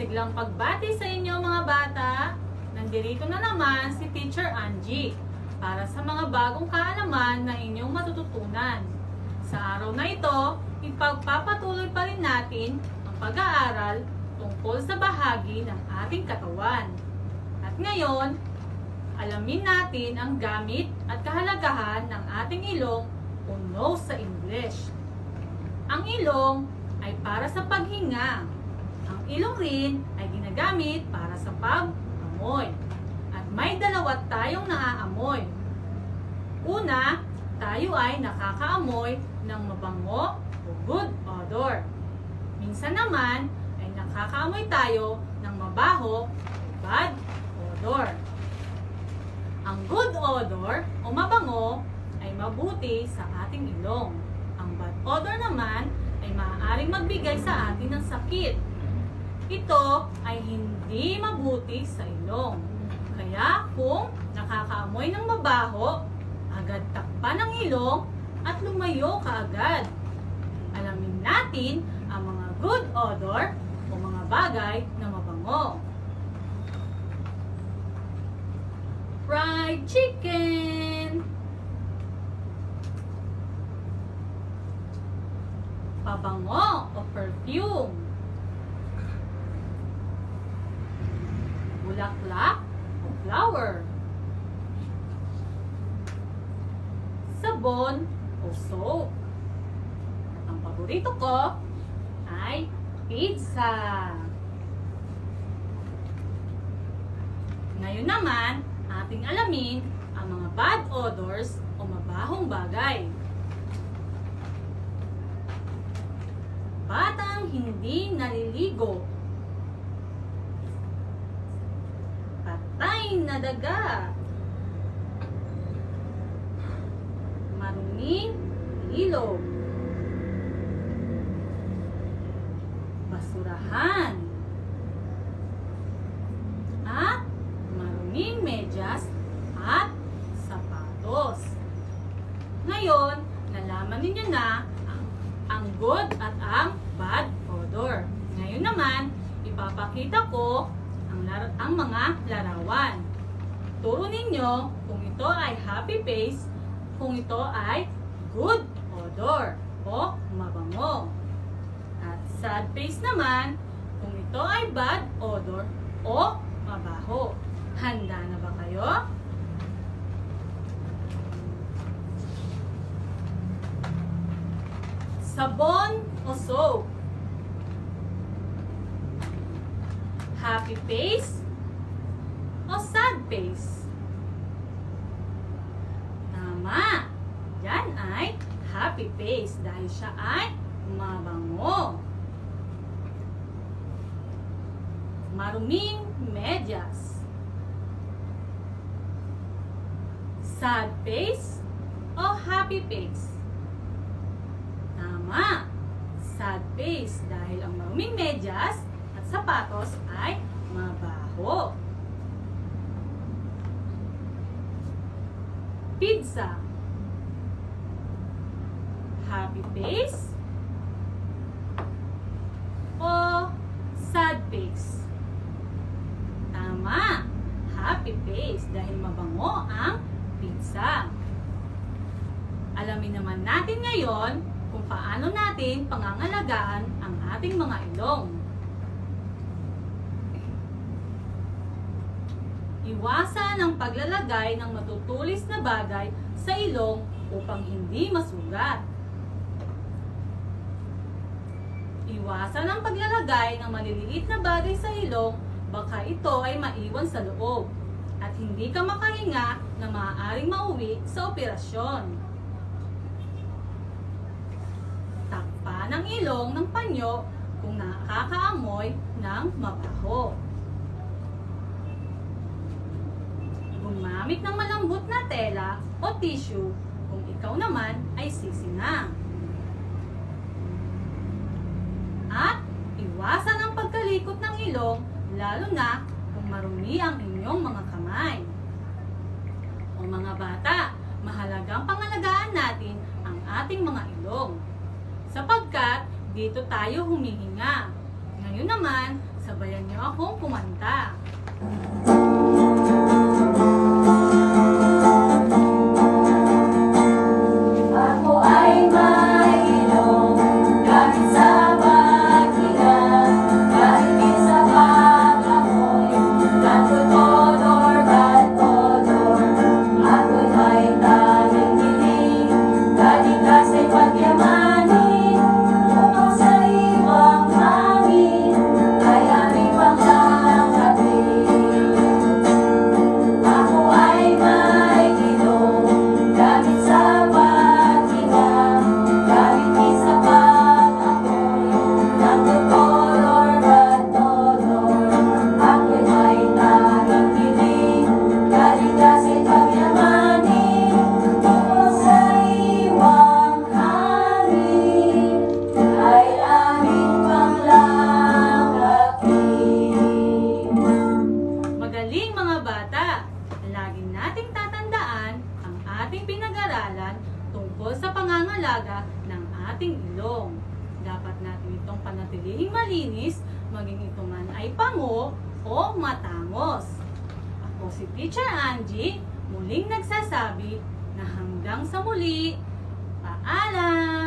Masiglang pagbati sa inyo mga bata. Nandito na naman si Teacher Angie para sa mga bagong kaalaman na inyong matututunan. Sa araw na ito, ipagpapatuloy pa rin natin ang pag-aaral tungkol sa bahagi ng ating katawan. At ngayon, alamin natin ang gamit at kahalagahan ng ating ilong o nose sa English. Ang ilong ay para sa paghinga. Ang ilong rin ay ginagamit para sa pag-amoy. At may dalawa tayong naaamoy. Una, tayo ay nakakaamoy ng mabango o good odor. Minsan naman ay nakakaamoy tayo ng mabaho o bad odor. Ang good odor o mabango ay mabuti sa ating ilong. Ang bad odor naman ay maaaring magbigay sa atin ng sakit. Ito ay hindi mabuti sa ilong. Kaya kung nakakaamoy ng mabaho, agad takpan ang ilong at lumayo kaagad. Alamin natin ang mga good odor o mga bagay na mabango. Fried chicken. Pabango o perfume. Bulaklak o flower. Sabon o soap. Ang paborito ko ay pizza. Ngayon naman, ating alamin ang mga bad odors o mabahong bagay. Batang hindi naliligo. Patay na daga. Maruming ilog. Basurahan. At maruming medyas at sapatos. Ngayon, nalaman ninyo na ang good at ang bad odor. Ngayon naman, ipapakita ko ang mga larawan. Turo ninyo kung ito ay happy face, kung ito ay good odor o mabango. At sad face naman, kung ito ay bad odor o mabaho. Handa na ba kayo? Sabon o soap? Happy face o sad face? Tama! Yan ay happy face dahil siya ay mabango. Maruming medyas. Sad face o happy face? Tama! Sad face dahil ang maruming medyas at sapatos ay mabaho. Pizza. Happy face o sad face? Tama! Happy face dahil mabango ang pizza. Alamin naman natin ngayon kung paano natin pangangalagaan ang ating mga ilong. Iwasan ang paglalagay ng matutulis na bagay sa ilong upang hindi masugat. Iwasan ang paglalagay ng maliliit na bagay sa ilong, baka ito ay maiwan sa loob at hindi ka makahinga na maaaring mauwi sa operasyon. Takpan ang ilong ng panyo kung nakakaamoy ng mabaho. Gumamit ng malambot na tela o tissue kung ikaw naman ay sisinang. At iwasan ang pagkalikot ng ilong lalo na kung marumi ang inyong mga kamay. O mga bata, mahalagang pangalagaan natin ang ating mga ilong sapagkat dito tayo humihinga. Ngayon naman, sa Sabayan niyo akong kumanta. Ako ay may ilong gamit sa paghinga, kahit minsan pag-amoy ng good odor, bad odor. Ako'y may tanging hiling, galing kasa'y pagyamanin, upang sa iwang hangin ay aming panglalapit. Ako ay may ilong gamit sa paghinga, gamit din sa pag-amoy ng good odor, bad odor. Ako'y may tanging hiling, galing kasa'y pagyamanin, upang sa iwang hangin ay aming panglalapit. Magaling mga bata! Lagi nating tatandaan ang ating pinag-aralan tungkol sa pangangalaga ng ating ilong. Dapat natin itong panatilihing malinis, maging ito man ay pango o matangos. Ako si Teacher Angie, muling nagsasabi na hanggang sa muli, paalam!